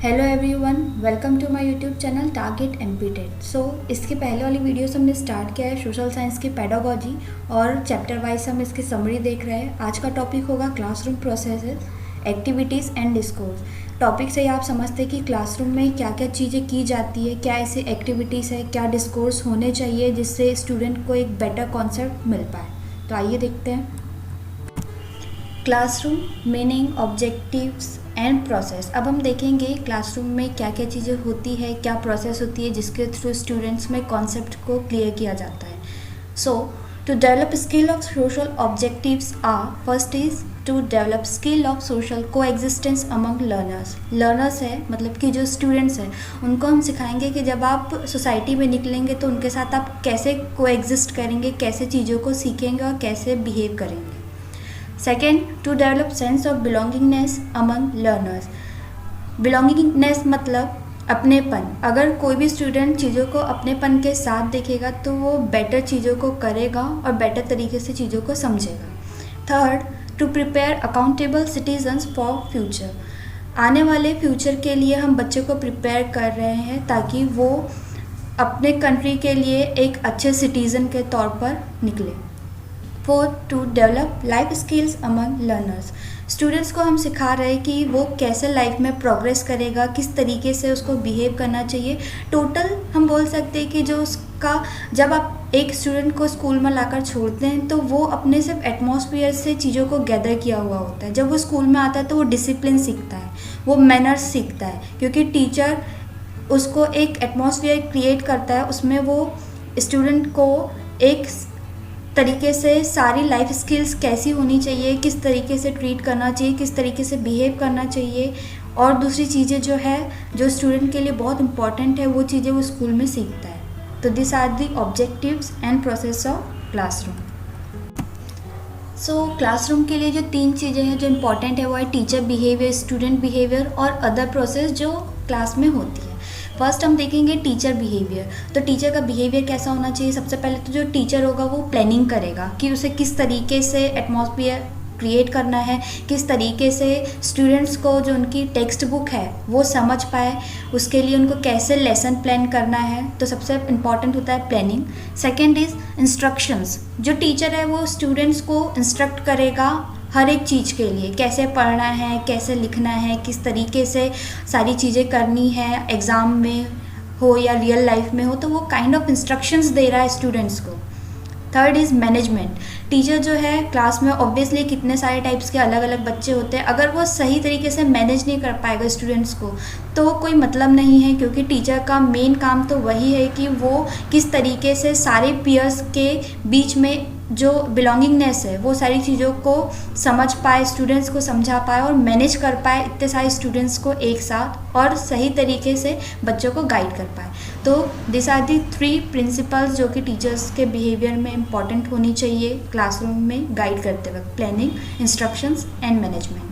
Hello everyone, welcome to my YouTube channel target MPTET. इसके पहले वाली वीडियोस हमने स्टार्ट किया है सोशल साइंस की पेडागोजी और चैप्टर वाइज हम इसकी समरी देख रहे हैं। आज का टॉपिक होगा classroom processes, activities and discourse. Topic से ही आप समझते हैं कि क्लासरूम में क्या क्या चीज़ें की जाती है, क्या ऐसी एक्टिविटीज़ है, क्या डिस्कोर्स होने चाहिए जिससे स्टूडेंट को एक बेटर कॉन्सेप्ट मिल पाए। तो आइए देखते हैं। Classroom meaning, objectives and process. अब हम देखेंगे क्लासरूम में क्या क्या चीज़ें होती है, क्या प्रोसेस होती है जिसके थ्रू स्टूडेंट्स में कॉन्सेप्ट को क्लियर किया जाता है। To develop skill of social objectives are first is to develop skill of social coexistence among learners. Learners है मतलब कि जो स्टूडेंट्स हैं उनको हम सिखाएंगे कि जब आप सोसाइटी में निकलेंगे तो उनके साथ आप कैसे को एग्जिस्ट करेंगे, कैसे चीज़ों को सीखेंगे और कैसे बिहेव करेंगे। Second, to develop sense of belongingness among learners. Belongingness मतलब अपनेपन। अगर कोई भी स्टूडेंट चीज़ों को अपनेपन के साथ देखेगा तो वो बेटर चीज़ों को करेगा और बेटर तरीके से चीज़ों को समझेगा। Third, to prepare accountable citizens for future. आने वाले फ्यूचर के लिए हम बच्चों को प्रिपेयर कर रहे हैं ताकि वो अपने कंट्री के लिए एक अच्छे सिटीज़न के तौर पर निकले। Fourth, to develop life skills among learners. Students को हम सिखा रहे हैं कि वो कैसे लाइफ में प्रोग्रेस करेगा, किस तरीके से उसको बिहेव करना चाहिए। टोटल हम बोल सकते हैं कि जो उसका जब आप एक स्टूडेंट को स्कूल में लाकर छोड़ते हैं तो वो अपने सिर्फ एटमॉस्फेयर से चीज़ों को गैदर किया हुआ होता है। जब वो स्कूल में आता है तो वो डिसिप्लिन सीखता है, वो मैनर्स सीखता है, क्योंकि टीचर उसको एक एटमॉस्फेयर क्रिएट करता है, उसमें वो स्टूडेंट को एक तरीके से सारी लाइफ स्किल्स कैसी होनी चाहिए, किस तरीके से ट्रीट करना चाहिए, किस तरीके से बिहेव करना चाहिए और दूसरी चीज़ें जो है जो स्टूडेंट के लिए बहुत इंपॉर्टेंट है वो चीज़ें वो स्कूल में सीखता है। तो this are the objectives and process of classroom. Classroom के लिए जो तीन चीज़ें हैं जो इम्पॉर्टेंट है वो है टीचर बिहेवियर, स्टूडेंट बिहेवियर और अदर प्रोसेस जो क्लास में होती है। फर्स्ट हम देखेंगे टीचर बिहेवियर। तो टीचर का बिहेवियर कैसा होना चाहिए। सबसे पहले तो जो टीचर होगा वो प्लानिंग करेगा कि उसे किस तरीके से एटमॉस्फेयर क्रिएट करना है, किस तरीके से स्टूडेंट्स को जो उनकी टेक्स्ट बुक है वो समझ पाए, उसके लिए उनको कैसे लेसन प्लान करना है। तो सबसे इम्पॉर्टेंट होता है प्लानिंग। Second is instructions. जो टीचर है वो स्टूडेंट्स को इंस्ट्रक्ट करेगा हर एक चीज़ के लिए, कैसे पढ़ना है, कैसे लिखना है, किस तरीके से सारी चीज़ें करनी है, एग्ज़ाम में हो या रियल लाइफ में हो, तो वो काइंड ऑफ इंस्ट्रक्शंस दे रहा है स्टूडेंट्स को। Third is management. टीचर जो है क्लास में ऑब्वियसली कितने सारे टाइप्स के अलग अलग बच्चे होते हैं, अगर वो सही तरीके से मैनेज नहीं कर पाएगा स्टूडेंट्स को तो कोई मतलब नहीं है, क्योंकि टीचर का मेन काम तो वही है कि वो किस तरीके से सारे पीयर्स के बीच में जो बिलोंगिंगनेस है वो सारी चीज़ों को समझ पाए, स्टूडेंट्स को समझा पाए और मैनेज कर पाए इतने सारे स्टूडेंट्स को एक साथ और सही तरीके से बच्चों को गाइड कर पाए। तो this are the three principles जो कि टीचर्स के बिहेवियर में इम्पॉर्टेंट होनी चाहिए क्लासरूम में गाइड करते वक्त। Planning, instructions and management.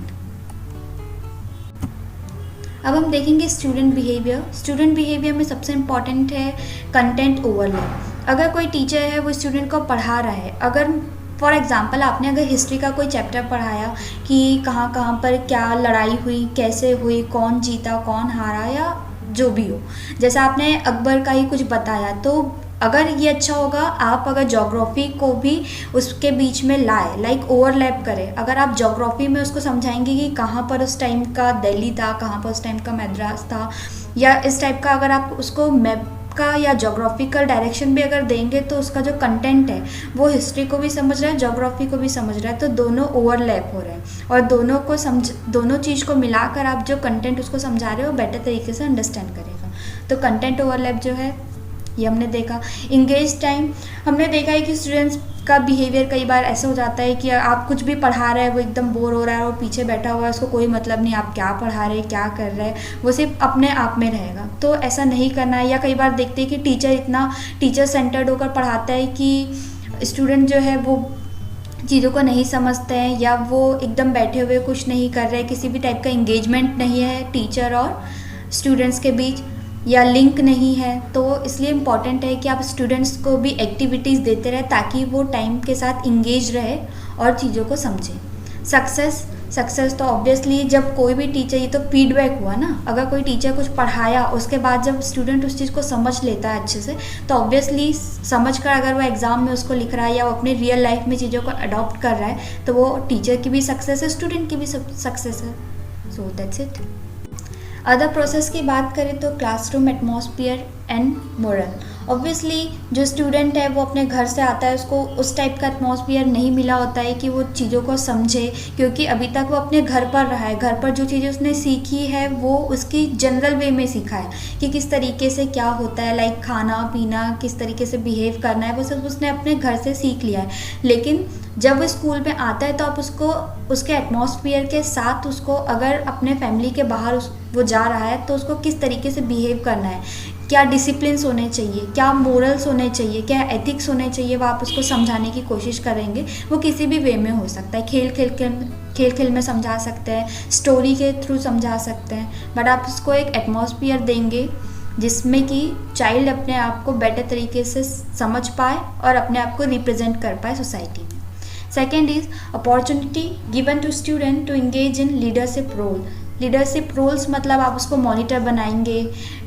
अब हम देखेंगे स्टूडेंट बिहेवियर। स्टूडेंट बिहेवियर में सबसे इम्पॉर्टेंट है कंटेंट ओवरलैप। अगर कोई टीचर है वो स्टूडेंट को पढ़ा रहा है, अगर फॉर एग्जांपल आपने अगर हिस्ट्री का कोई चैप्टर पढ़ाया कि कहाँ कहाँ पर क्या लड़ाई हुई, कैसे हुई, कौन जीता कौन हारा या जो भी हो, जैसा आपने अकबर का ही कुछ बताया, तो अगर ये अच्छा होगा आप अगर ज्योग्राफी को भी उसके बीच में लाए, लाइक ओवरलैप करें। अगर आप ज्योग्राफी में उसको समझाएंगे कि कहाँ पर उस टाइम का दिल्ली था, कहाँ पर उस टाइम का मद्रास था, या इस टाइप का अगर आप उसको मैप का या ज्योग्राफिकल डायरेक्शन भी अगर देंगे तो उसका जो कंटेंट है वो हिस्ट्री को भी समझ रहा है, ज्योग्राफी को भी समझ रहा है, तो दोनों ओवरलैप हो रहे हैं और दोनों चीज़ को मिलाकर आप जो कंटेंट उसको समझा रहे हो बेटर तरीके से अंडरस्टैंड करेगा। तो कंटेंट ओवरलैप जो है ये हमने देखा। इंगेज टाइम, हमने देखा है कि स्टूडेंट्स का बिहेवियर कई बार ऐसा हो जाता है कि आप कुछ भी पढ़ा रहे हैं, वो एकदम बोर हो रहा है और पीछे बैठा हुआ है, उसको कोई मतलब नहीं आप क्या पढ़ा रहे हैं, क्या कर रहे हैं, वो सिर्फ अपने आप में रहेगा। तो ऐसा नहीं करना है। या कई बार देखते हैं कि टीचर इतना टीचर सेंटर्ड होकर पढ़ाता है कि स्टूडेंट जो है वो चीज़ों को नहीं समझते हैं या वो एकदम बैठे हुए कुछ नहीं कर रहे, किसी भी टाइप का इंगेजमेंट नहीं है टीचर और स्टूडेंट्स के बीच या लिंक नहीं है। तो इसलिए इम्पॉर्टेंट है कि आप स्टूडेंट्स को भी एक्टिविटीज़ देते रहे ताकि वो टाइम के साथ इंगेज रहे और चीज़ों को समझें। सक्सेस, सक्सेस तो ऑब्वियसली जब कोई भी टीचर, ये तो फीडबैक हुआ ना, अगर कोई टीचर कुछ पढ़ाया उसके बाद जब स्टूडेंट उस चीज़ को समझ लेता है अच्छे से, तो ऑब्वियसली समझ कर अगर वो एग्ज़ाम में उसको लिख रहा है या वो अपने रियल लाइफ में चीज़ों को अडॉप्ट कर रहा है, तो वो टीचर की भी सक्सेस है, स्टूडेंट की भी सक्सेस है। सो दैट्स इट। अदर प्रोसेस की बात करें तो classroom atmosphere and moral. Obviously जो स्टूडेंट है वो अपने घर से आता है, उसको उस टाइप का एटमॉस्फेयर नहीं मिला होता है कि वो चीज़ों को समझे, क्योंकि अभी तक वो अपने घर पर रहा है। घर पर जो चीज़ें उसने सीखी है वो उसकी जनरल वे में सीखा है कि किस तरीके से क्या होता है, लाइक खाना पीना, किस तरीके से बिहेव करना है, वो सब उसने अपने घर से सीख लिया है। लेकिन जब वो स्कूल में आता है तो आप उसको उसके एटमॉस्फेयर के साथ, उसको अगर अपने फैमिली के बाहर वो जा रहा है तो उसको किस तरीके से बिहेव करना है, क्या डिसिप्लिन्स होने चाहिए, क्या मोरल्स होने चाहिए, क्या एथिक्स होने चाहिए, वो आप उसको समझाने की कोशिश करेंगे। वो किसी भी वे में हो सकता है, खेल खेल में समझा सकते हैं, स्टोरी के थ्रू समझा सकते हैं, बट आप उसको एक एटमॉस्फेयर देंगे जिसमें कि चाइल्ड अपने आप को बेटर तरीके से समझ पाए और अपने आप को रिप्रेजेंट कर पाए सोसाइटी में। Second is opportunity given to student to engage in leadership role. Leadership roles मतलब आप उसको मॉनिटर बनाएंगे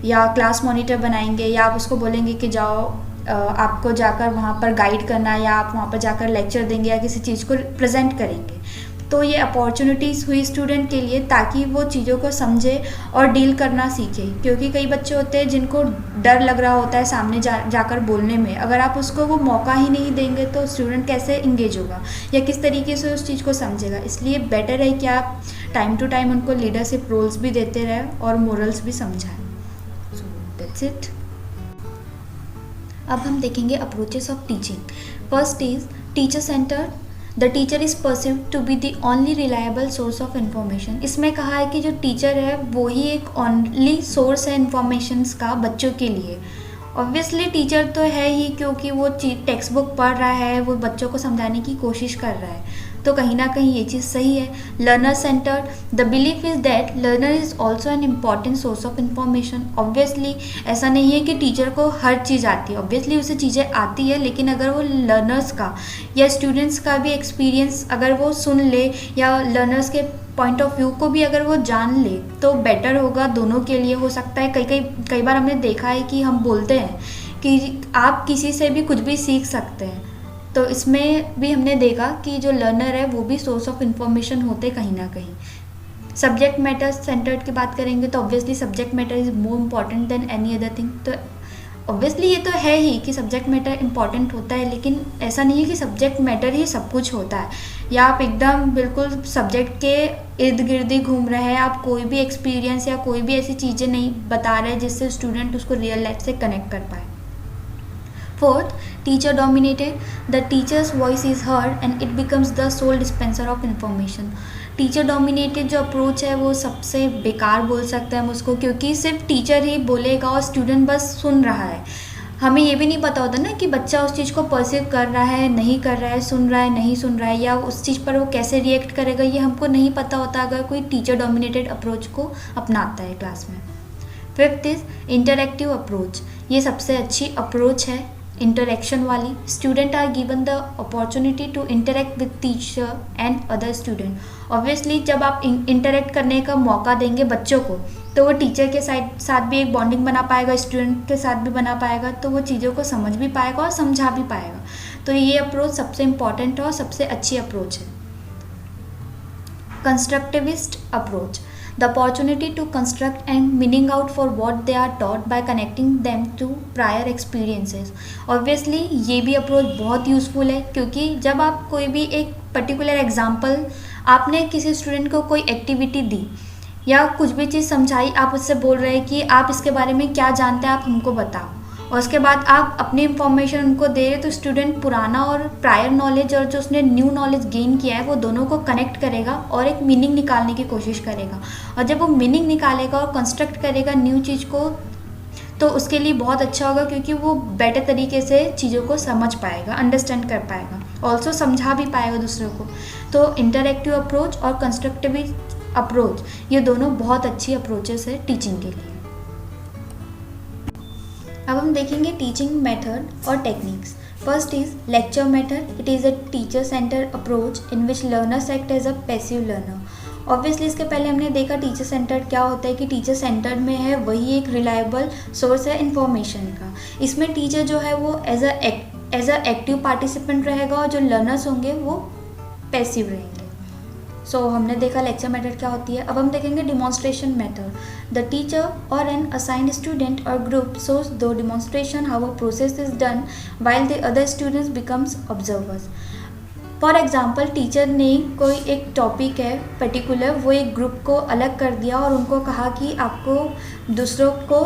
या क्लास मॉनिटर बनाएंगे, या आप उसको बोलेंगे कि जाओ आपको जाकर वहाँ पर गाइड करना है, या आप वहाँ पर जाकर लेक्चर देंगे या किसी चीज़ को प्रेजेंट करेंगे। तो ये अपॉर्चुनिटीज़ हुई स्टूडेंट के लिए ताकि वो चीज़ों को समझे और डील करना सीखे, क्योंकि कई बच्चे होते हैं जिनको डर लग रहा होता है सामने जाकर बोलने में। अगर आप उसको वो मौका ही नहीं देंगे तो स्टूडेंट कैसे इंगेज होगा या किस तरीके से उस चीज़ को समझेगा। इसलिए बेटर है कि आप टाइम टू टाइम उनको लीडरशिप रोल्स भी देते रहें और मोरल्स भी समझाएं। So that's it. अब हम देखेंगे approaches of teaching. First is teacher center. The teacher is perceived to be the only reliable source of information. इसमें कहा है कि जो टीचर है वो ही एक ओनली सोर्स है इन्फॉर्मेशंस का बच्चों के लिए। ऑब्वियसली टीचर तो है ही, क्योंकि वो टेक्स्ट बुक पढ़ रहा है, वो बच्चों को समझाने की कोशिश कर रहा है, तो कहीं ना कहीं ये चीज़ सही है। Learner centre. The belief is that learner is also an important source of information. Obviously ऐसा नहीं है कि टीचर को हर चीज़ आती है, ऑब्वियसली उसे चीज़ें आती है, लेकिन अगर वो लर्नर्स का या स्टूडेंट्स का भी एक्सपीरियंस अगर वो सुन ले या लर्नर्स के पॉइंट ऑफ व्यू को भी अगर वो जान ले तो बेटर होगा दोनों के लिए। हो सकता है कई बार हमने देखा है कि हम बोलते हैं कि आप किसी से भी कुछ भी सीख सकते हैं, तो इसमें भी हमने देखा कि जो लर्नर है वो भी सोर्स ऑफ इन्फॉर्मेशन होते कहीं ना कहीं। सब्जेक्ट मैटर सेंटर्ड की बात करेंगे तो obviously subject matter is more important than any other thing. तो ऑब्वियसली ये तो है ही कि सब्जेक्ट मैटर इंपॉर्टेंट होता है, लेकिन ऐसा नहीं है कि सब्जेक्ट मैटर ही सब कुछ होता है या आप एकदम बिल्कुल सब्जेक्ट के इर्द गिर्द ही घूम रहे हैं, आप कोई भी एक्सपीरियंस या कोई भी ऐसी चीज़ें नहीं बता रहे जिससे स्टूडेंट उसको रियल लाइफ से कनेक्ट कर पाए। Fourth, teacher dominated. The teacher's voice is heard and it becomes the sole dispenser of information. Teacher dominated जो अप्रोच है वो सबसे बेकार बोल सकते हैं हम उसको, क्योंकि सिर्फ टीचर ही बोलेगा और स्टूडेंट बस सुन रहा है। हमें ये भी नहीं पता होता ना कि बच्चा उस चीज़ को परसीव कर रहा है नहीं कर रहा है, सुन रहा है नहीं सुन रहा है, या उस चीज़ पर वो कैसे रिएक्ट करेगा, ये हमको नहीं पता होता अगर कोई टीचर डोमिनेटेड अप्रोच को अपनाता है क्लास में। Fifth is interactive approach. ये सबसे अच्छी अप्रोच है इंटरेक्शन वाली। Student are given the opportunity to interact with teacher and other student. Obviously जब आप इंटरेक्ट करने का मौका देंगे बच्चों को तो वो टीचर के साथ भी एक बॉन्डिंग बना पाएगा, स्टूडेंट के साथ भी बना पाएगा, तो वो चीज़ों को समझ भी पाएगा और समझा भी पाएगा। तो ये अप्रोच सबसे इम्पॉर्टेंट है और सबसे अच्छी अप्रोच है। Constructivist approach. The opportunity to construct and meaning out for what they are taught by connecting them to prior experiences. Obviously ये भी अप्रोच बहुत यूज़फुल है, क्योंकि जब आप कोई भी एक पर्टिकुलर एग्जांपल, आपने किसी स्टूडेंट को कोई एक्टिविटी दी या कुछ भी चीज़ समझाई, आप उससे बोल रहे हैं कि आप इसके बारे में क्या जानते हैं आप हमको बताओ, और उसके बाद आप अपनी इंफॉर्मेशन उनको दे रहे, तो स्टूडेंट पुराना और प्रायर नॉलेज और जो उसने न्यू नॉलेज गेन किया है वो दोनों को कनेक्ट करेगा और एक मीनिंग निकालने की कोशिश करेगा। और जब वो मीनिंग निकालेगा और कंस्ट्रक्ट करेगा न्यू चीज़ को, तो उसके लिए बहुत अच्छा होगा, क्योंकि वो बेटर तरीके से चीज़ों को समझ पाएगा, अंडरस्टैंड कर पाएगा, ऑल्सो समझा भी पाएगा दूसरों को। तो इंटरैक्टिव अप्रोच और कंस्ट्रक्टिव अप्रोच ये दोनों बहुत अच्छी अप्रोचेस है टीचिंग के लिए। अब हम देखेंगे टीचिंग मेथड और techniques. First is lecture method. It is a teacher-centered approach in which learners act as a passive learner. Obviously इसके पहले हमने देखा टीचर सेंटर्ड क्या होता है कि टीचर सेंटर्ड में है वही एक रिलायबल सोर्स है इन्फॉर्मेशन का. इसमें टीचर जो है वो एज अ एक्टिव पार्टिसिपेंट रहेगा और जो लर्नर्स होंगे वो पैसिव रहेंगे. सो हमने देखा लेक्चर मेथड क्या होती है. अब हम देखेंगे डिमॉन्स्ट्रेशन मेथड. द टीचर और एन असाइंड स्टूडेंट और ग्रुप shows दो demonstration how a process is done while the other students becomes observers. For example teacher ने कोई एक टॉपिक है पर्टिकुलर, वो एक ग्रुप को अलग कर दिया और उनको कहा कि आपको दूसरों को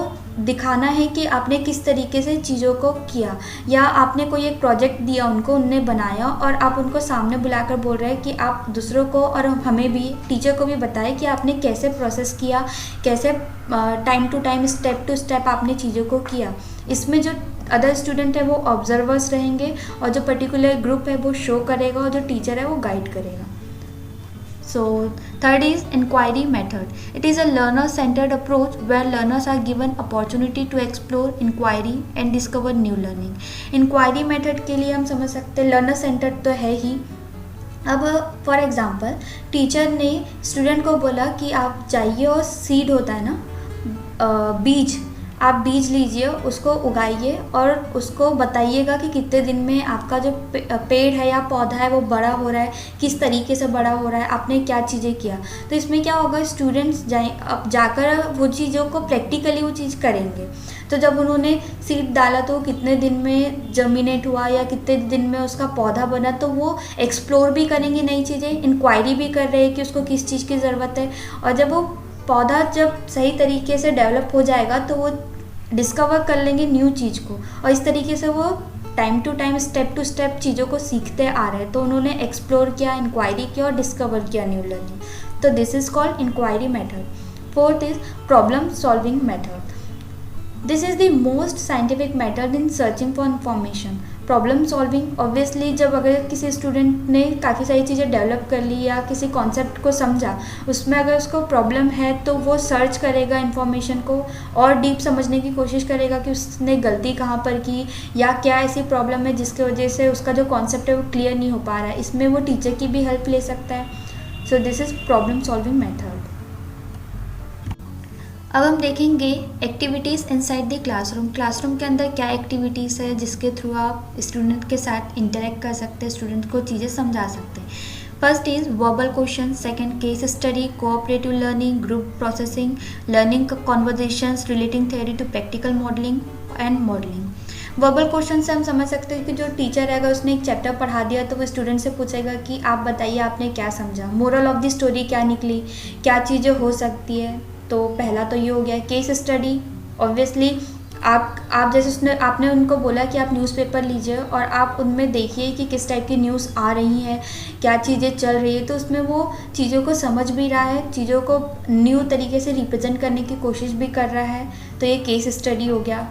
दिखाना है कि आपने किस तरीके से चीज़ों को किया, या आपने कोई एक प्रोजेक्ट दिया उनको, उनने बनाया और आप उनको सामने बुलाकर बोल रहे हैं कि आप दूसरों को और हमें भी, टीचर को भी बताएं कि आपने कैसे प्रोसेस किया, कैसे time to time step to step आपने चीज़ों को किया. इसमें जो अदर स्टूडेंट है वो ऑब्जर्वर्स रहेंगे और जो पर्टिकुलर ग्रुप है वो शो करेगा और जो टीचर है वो गाइड करेगा. So third is inquiry method. It is a learner-centered approach where learners are given opportunity to explore, inquiry and discover new learning. Inquiry method के लिए हम समझ सकते हैं learner centered तो है ही. अब फॉर एग्ज़ाम्पल टीचर ने स्टूडेंट को बोला कि आप जाइए और सीड होता है ना, बीज, आप बीज लीजिए, उसको उगाइए और उसको बताइएगा कि कितने दिन में आपका जो पेड़ है या पौधा है वो बड़ा हो रहा है, किस तरीके से बड़ा हो रहा है, आपने क्या चीज़ें किया. तो इसमें क्या होगा, स्टूडेंट्स अब जाकर वो चीज़ों को प्रैक्टिकली वो चीज़ करेंगे. तो जब उन्होंने सीड डाला तो कितने दिन में जर्मिनेट हुआ या कितने दिन में उसका पौधा बना, तो वो एक्सप्लोर भी करेंगे नई चीज़ें, इंक्वायरी भी कर रहे हैं कि उसको किस चीज़ की ज़रूरत है. और जब वो पौधा जब सही तरीके से डेवलप हो जाएगा तो वो डिस्कवर कर लेंगे न्यू चीज़ को, और इस तरीके से वो time to time step to step चीज़ों को सीखते आ रहे हैं. तो उन्होंने एक्सप्लोर किया, इंक्वायरी किया और डिस्कवर किया न्यू लर्निंग. तो this is called inquiry method. Fourth is problem solving method. This is the most scientific method in searching for information. Problem solving, obviously जब अगर किसी स्टूडेंट ने काफ़ी सारी चीज़ें डेवलप कर ली या किसी कॉन्सेप्ट को समझा, उसमें अगर उसको प्रॉब्लम है तो वो सर्च करेगा इन्फॉर्मेशन को और डीप समझने की कोशिश करेगा कि उसने गलती कहाँ पर की या क्या ऐसी प्रॉब्लम है जिसकी वजह से उसका जो कॉन्सेप्ट है वो क्लियर नहीं हो पा रहा है. इसमें वो टीचर की भी हेल्प ले सकता है. सो this is problem solving method. अब हम देखेंगे activities inside the classroom. Classroom के अंदर क्या एक्टिविटीज़ है जिसके थ्रू आप स्टूडेंट के साथ इंटरेक्ट कर सकते हैं, स्टूडेंट को चीज़ें समझा सकते हैं. First is verbal question, second case study, cooperative learning, group processing, learning conversations relating theory to practical modelling and modelling. Verbal question से हम समझ सकते हैं कि जो टीचर है अगर उसने एक चैप्टर पढ़ा दिया तो वो स्टूडेंट से पूछेगा कि आप बताइए आपने क्या समझा, मोरल ऑफ द स्टोरी क्या निकली, क्या चीज़ें हो सकती है. तो पहला तो ये हो गया. केस स्टडी, ऑब्वियसली आप जैसे आपने उनको बोला कि आप न्यूज़पेपर लीजिए और आप उनमें देखिए कि किस टाइप की न्यूज़ आ रही है, क्या चीज़ें चल रही है, तो उसमें वो चीज़ों को समझ भी रहा है, चीज़ों को न्यू तरीके से रिप्रेजेंट करने की कोशिश भी कर रहा है. तो ये केस स्टडी हो गया.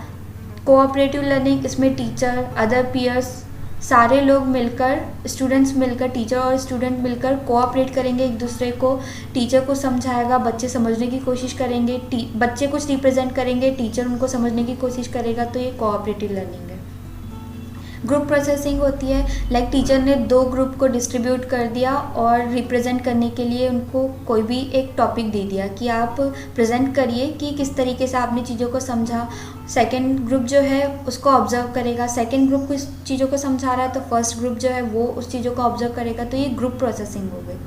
कोऑपरेटिव लर्निंग, इसमें टीचर, अदर पीयर्स, सारे लोग मिलकर, स्टूडेंट्स मिलकर, टीचर और स्टूडेंट मिलकर कोऑपरेट करेंगे एक दूसरे को. टीचर को समझाएगा, बच्चे समझने की कोशिश करेंगे, बच्चे कुछ रिप्रेजेंट करेंगे, टीचर उनको समझने की कोशिश करेगा. तो ये कोऑपरेटिव लर्निंग है. ग्रुप प्रोसेसिंग होती है, लाइक टीचर ने दो ग्रुप को डिस्ट्रीब्यूट कर दिया और रिप्रेजेंट करने के लिए उनको कोई भी एक टॉपिक दे दिया कि आप प्रेजेंट करिए कि किस तरीके से आपने चीज़ों को समझा. सेकंड ग्रुप जो है उसको ऑब्जर्व करेगा, सेकंड ग्रुप कुछ चीज़ों को समझा रहा है तो फर्स्ट ग्रुप जो है वो उस चीज़ों को ऑब्जर्व करेगा. तो ये ग्रुप प्रोसेसिंग हो गई.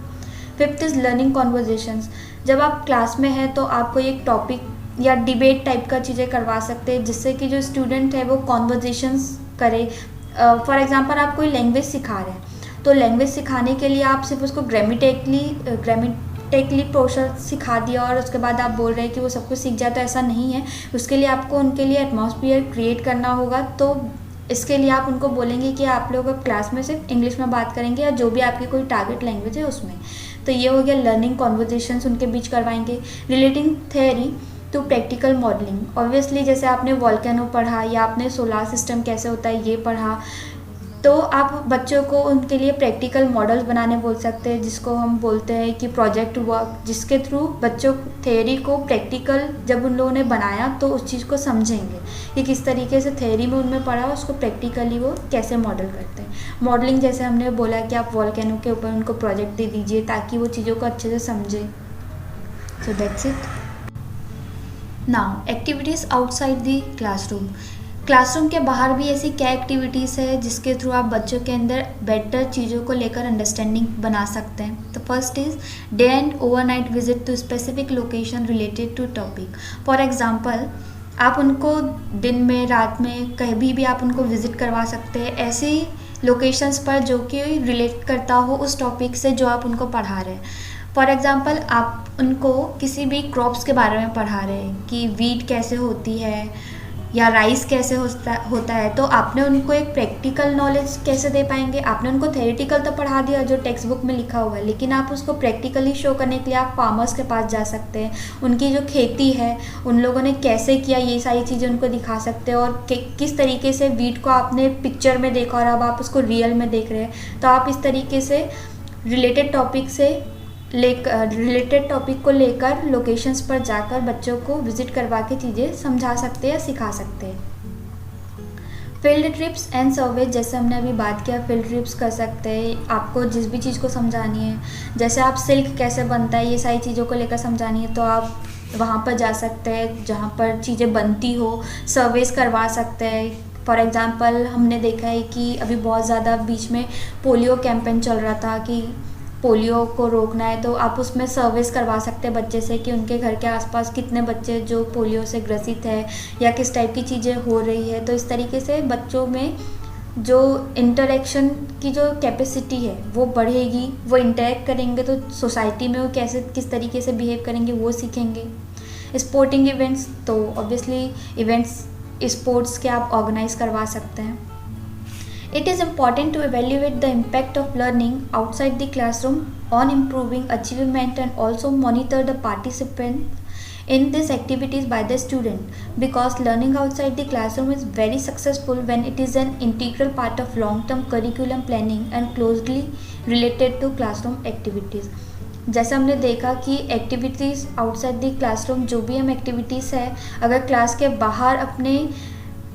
Fifth is learning conversations. जब आप क्लास में हैं तो आपको एक टॉपिक या डिबेट टाइप का चीज़ें करवा सकते हैं जिससे कि जो स्टूडेंट है वो कॉन्वर्जेशंस करे. फॉर एग्जांपल आप कोई लैंग्वेज सिखा रहे हैं तो लैंग्वेज सिखाने के लिए आप सिर्फ उसको ग्रामेटिकली प्रोसेस सिखा दिया और उसके बाद आप बोल रहे हैं कि वो सब कुछ सीख जाए, तो ऐसा नहीं है. उसके लिए आपको उनके लिए एटमॉस्फेयर क्रिएट करना होगा. तो इसके लिए आप उनको बोलेंगे कि आप लोग अब क्लास में सिर्फ इंग्लिश में बात करेंगे या जो भी आपकी कोई टारगेट लैंग्वेज है उसमें. तो ये हो गया लर्निंग कॉन्वर्जेशंस, उनके बीच करवाएंगे. Relating theory to practical modelling, obviously जैसे आपने वॉल्केनो पढ़ा या आपने सोलार सिस्टम कैसे होता है ये पढ़ा. तो आप बच्चों को उनके लिए प्रैक्टिकल मॉडल्स बनाने बोल सकते हैं, जिसको हम बोलते हैं कि प्रोजेक्ट वर्क, जिसके थ्रू बच्चों थ्योरी को प्रैक्टिकल जब उन लोगों ने बनाया तो उस चीज़ को समझेंगे कि किस तरीके से थ्योरी में उनमें पढ़ा, उसको प्रैक्टिकली वो कैसे मॉडल करते हैं। मॉडलिंग जैसे हमने बोला कि आप वॉल्केनो के ऊपर उनको प्रोजेक्ट दे दीजिए ताकि वो चीज़ों को अच्छे से समझें। सो that's it. Now activities outside the classroom. Classroom के बाहर भी ऐसी क्या एक्टिविटीज़ है जिसके थ्रू आप बच्चों के अंदर बेटर चीज़ों को लेकर अंडरस्टैंडिंग बना सकते हैं। तो first is day and overnight visit to specific location related to topic. For example, आप उनको दिन में, रात में, कहीं भी आप उनको विज़िट करवा सकते हैं ऐसी लोकेशंस पर जो कि रिलेट करता हो उस टॉपिक से जो आप उनको पढ़ा रहे हैं। फॉर एग्ज़ाम्पल, आप उनको किसी भी क्रॉप्स के बारे में पढ़ा रहे हैं कि वीट कैसे होती है या राइस कैसे होता है, तो आपने उनको एक प्रैक्टिकल नॉलेज कैसे दे पाएंगे। आपने उनको थ्योरेटिकल तो पढ़ा दिया जो टेक्स्ट बुक में लिखा हुआ है, लेकिन आप उसको प्रैक्टिकली शो करने के लिए आप फार्मर्स के पास जा सकते हैं, उनकी जो खेती है उन लोगों ने कैसे किया ये सारी चीज़ें उनको दिखा सकते हैं, और किस तरीके से वीट को आपने पिक्चर में देखा और अब आप उसको रियल में देख रहे हैं। तो आप इस तरीके से रिलेटेड टॉपिक को लेकर लोकेशंस पर जाकर बच्चों को विजिट करवा के चीज़ें समझा सकते हैं या सिखा सकते हैं। फील्ड ट्रिप्स एंड सर्वे, जैसे हमने अभी बात किया, फील्ड ट्रिप्स कर सकते हैं। आपको जिस भी चीज़ को समझानी है, जैसे आप सिल्क कैसे बनता है ये सारी चीज़ों को लेकर समझानी है, तो आप वहाँ पर जा सकते हैं जहाँ पर चीज़ें बनती हो, सर्वेस करवा सकते हैं। फॉर एग्ज़ाम्पल, हमने देखा है कि अभी बहुत ज़्यादा बीच में पोलियो कैंपेन चल रहा था कि पोलियो को रोकना है, तो आप उसमें सर्विस करवा सकते हैं बच्चे से कि उनके घर के आसपास कितने बच्चे जो पोलियो से ग्रसित है या किस टाइप की चीज़ें हो रही है। तो इस तरीके से बच्चों में जो इंटरेक्शन की जो कैपेसिटी है वो बढ़ेगी, वो इंटरेक्ट करेंगे तो सोसाइटी में वो किस तरीके से बिहेव करेंगे वो सीखेंगे। स्पोर्टिंग इवेंट्स, तो ऑब्वियसली इवेंट्स स्पोर्ट्स के आप ऑर्गेनाइज करवा सकते हैं। It is important to evaluate the impact of learning outside the classroom on improving achievement and also monitor the participants in these activities by the student, because learning outside the classroom is very successful when it is an integral part of long-term curriculum planning and closely related to classroom activities। जैसे हमने देखा कि activities outside the classroom, जो भी हम activities है, अगर class के बाहर अपने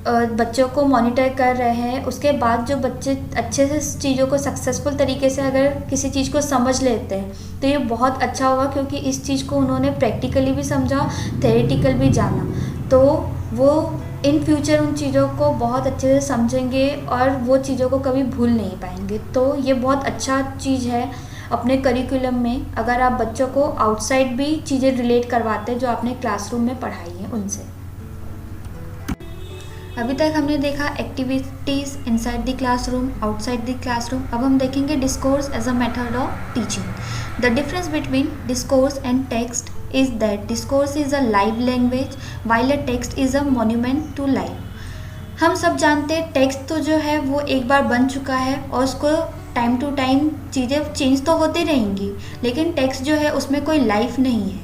बच्चों को मॉनिटर कर रहे हैं, उसके बाद जो बच्चे अच्छे से चीज़ों को सक्सेसफुल तरीके से अगर किसी चीज़ को समझ लेते हैं तो ये बहुत अच्छा होगा, क्योंकि इस चीज़ को उन्होंने प्रैक्टिकली भी समझा, थ्योरेटिकल भी जाना, तो वो इन फ्यूचर उन चीज़ों को बहुत अच्छे से समझेंगे और वो चीज़ों को कभी भूल नहीं पाएंगे। तो ये बहुत अच्छा चीज़ है अपने करिकुलम में, अगर आप बच्चों को आउटसाइड भी चीज़ें रिलेट करवाते हैं जो आपने क्लासरूम में पढ़ाई है उनसे। अभी तक हमने देखा activities inside the classroom, outside the classroom. अब हम देखेंगे discourse as a method of teaching. The difference between discourse and text is that discourse is a live language while a text is a monument to life. हम सब जानते हैं text तो जो है वो एक बार बन चुका है और उसको टाइम टू टाइम चीज़ें चेंज तो होती रहेंगी, लेकिन टेक्स्ट जो है उसमें कोई लाइफ नहीं है।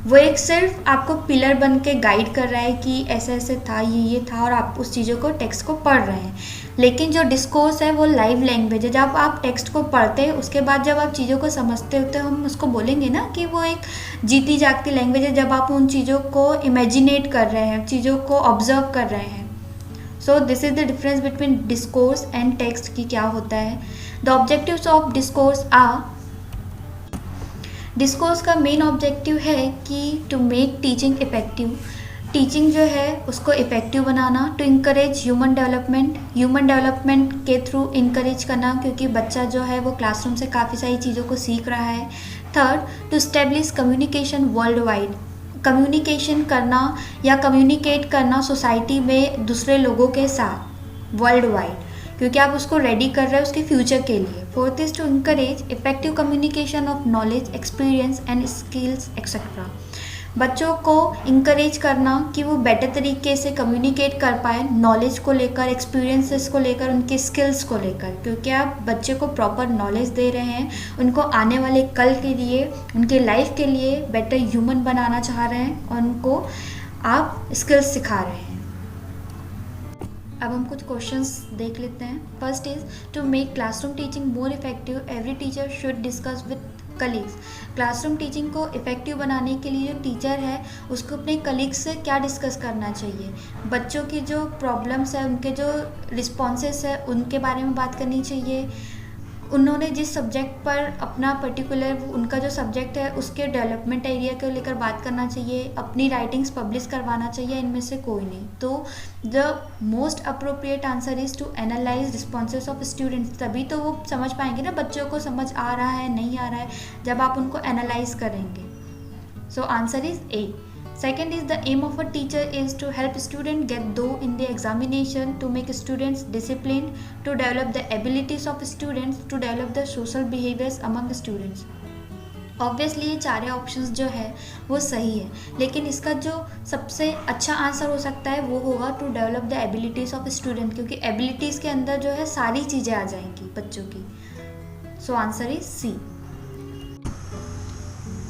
वो एक सिर्फ आपको पिलर बन के गाइड कर रहा है कि ऐसे ऐसे था, ये था, और आप उस चीज़ों को टेक्स्ट को पढ़ रहे हैं। लेकिन जो डिस्कोर्स है वो लाइव लैंग्वेज है। जब आप टेक्स्ट को पढ़ते हैं उसके बाद जब आप चीज़ों को समझते हो तो हम उसको बोलेंगे ना कि वो एक जीती जागती लैंग्वेज है, जब आप उन चीज़ों को इमेजिनेट कर रहे हैं, चीज़ों को ऑब्जर्व कर रहे हैं। So this is the difference between discourse and text की क्या होता है। The objectives of discourse are, discourse का मेन ऑब्जेक्टिव है कि to make teaching effective, teaching जो है उसको इफेक्टिव बनाना, टू इंकरेज ह्यूमन डेवलपमेंट के थ्रू इंकरेज करना, क्योंकि बच्चा जो है वो क्लासरूम से काफ़ी सारी चीज़ों को सीख रहा है। Third, to establish communication worldwide, communication करना या कम्युनिकेट करना सोसाइटी में दूसरे लोगों के साथ वर्ल्ड वाइड, क्योंकि आप उसको रेडी कर रहे हैं उसके फ्यूचर के लिए। Fourth is to encourage effective communication of knowledge, experience and skills etcetera, बच्चों को इंकरेज करना कि वो बेटर तरीके से कम्युनिकेट कर पाए नॉलेज को लेकर, एक्सपीरियंसेस को लेकर, उनके स्किल्स को लेकर, क्योंकि आप बच्चे को प्रॉपर नॉलेज दे रहे हैं, उनको आने वाले कल के लिए, उनके लाइफ के लिए बेटर ह्यूमन बनाना चाह रहे हैं और उनको आप स्किल्स सिखा रहे हैं। अब हम कुछ क्वेश्चंस देख लेते हैं। First is to make classroom teaching more effective every teacher should discuss with colleagues. Classroom teaching को इफ़ेक्टिव बनाने के लिए जो टीचर है उसको अपने कलीग्स से क्या डिस्कस करना चाहिए, बच्चों की जो प्रॉब्लम्स है, उनके जो रिस्पॉन्सेस है उनके बारे में बात करनी चाहिए। उन्होंने जिस सब्जेक्ट पर अपना पर्टिकुलर उनका जो सब्जेक्ट है उसके डेवलपमेंट एरिया को लेकर बात करना चाहिए, अपनी राइटिंग्स पब्लिश करवाना चाहिए, इनमें से कोई नहीं। तो the most appropriate answer is to analyse responses of students. तभी तो वो समझ पाएंगे ना बच्चों को समझ आ रहा है नहीं आ रहा है, जब आप उनको एनालाइज करेंगे। सो answer is a. Second is the aim of a teacher is to help students get through in the examination, to make students disciplined, to develop the abilities of students, to develop the social behaviors among students. Obviously ये चारे options जो है वो सही है, लेकिन इसका जो सबसे अच्छा आंसर हो सकता है वो होगा to develop the abilities of student, क्योंकि एबिलिटीज़ के अंदर जो है सारी चीज़ें आ जाएंगी बच्चों की। So answer is C.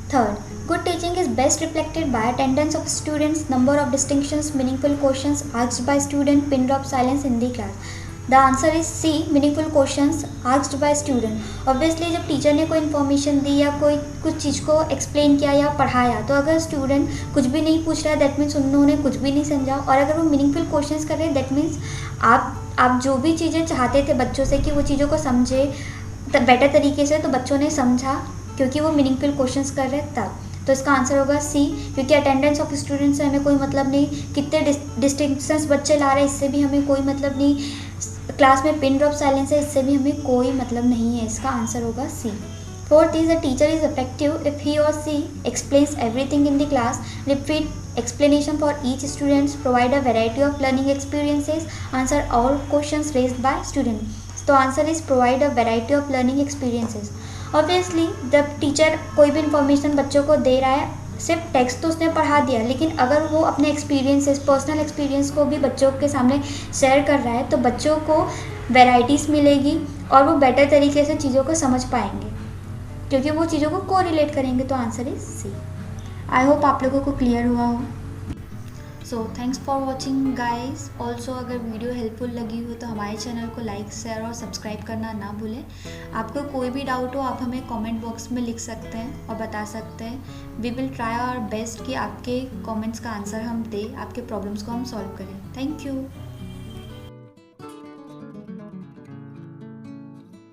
Third, good teaching is best reflected by attendance of students, number of distinctions, meaningful questions asked by student, pin drop silence in the class. The answer is C, meaningful questions asked by student. Obviously जब teacher ने कोई information दी या कोई कुछ चीज़ को explain किया या पढ़ाया, तो अगर स्टूडेंट कुछ भी नहीं पूछ रहा है दैट मीन्स उन्होंने कुछ भी नहीं समझा, और अगर वो मीनिंगफुल क्वेश्चंस कर रहे हैं दैट मीन्स आप जो भी चीज़ें चाहते थे बच्चों से कि वो चीज़ों को समझे बेटर तरीके से, तो बच्चों ने समझा क्योंकि वो मीनिंगफुल क्वेश्चंस कर रहे हैं तब। तो इसका आंसर होगा सी, क्योंकि अटेंडेंस ऑफ स्टूडेंट्स से हमें कोई मतलब नहीं, कितने डिस्टिंक्शंस बच्चे ला रहे हैं इससे भी हमें कोई मतलब नहीं, क्लास में पिन ड्रॉप साइलेंस है इससे भी हमें कोई मतलब नहीं है। इसका आंसर होगा C. Fourth is a teacher is effective if he or she explains everything in the class, repeat explanation for each students, provide a variety of learning experiences, answer all questions raised by student. तो answer is provide a variety of learning experiences. Obviously जब teacher कोई भी information बच्चों को दे रहा है, सिर्फ text तो उसने पढ़ा दिया, लेकिन अगर वो अपने एक्सपीरियंसेस, पर्सनल एक्सपीरियंस को भी बच्चों के सामने शेयर कर रहा है तो बच्चों को वैरायटीज़ मिलेगी और वो बेटर तरीके से चीज़ों को समझ पाएंगे, क्योंकि वो चीज़ों को कोरिलेट करेंगे। तो answer is C. I hope आप लोगों को क्लियर हुआ हो। So thanks for watching guys. Also अगर वीडियो हेल्पफुल लगी हो तो हमारे चैनल को लाइक, शेयर और सब्सक्राइब करना ना भूलें। आपको कोई भी डाउट हो आप हमें कमेंट बॉक्स में लिख सकते हैं और बता सकते हैं। We will try our best कि आपके कमेंट्स का आंसर हम दें, आपके प्रॉब्लम्स को हम सॉल्व करें। Thank you.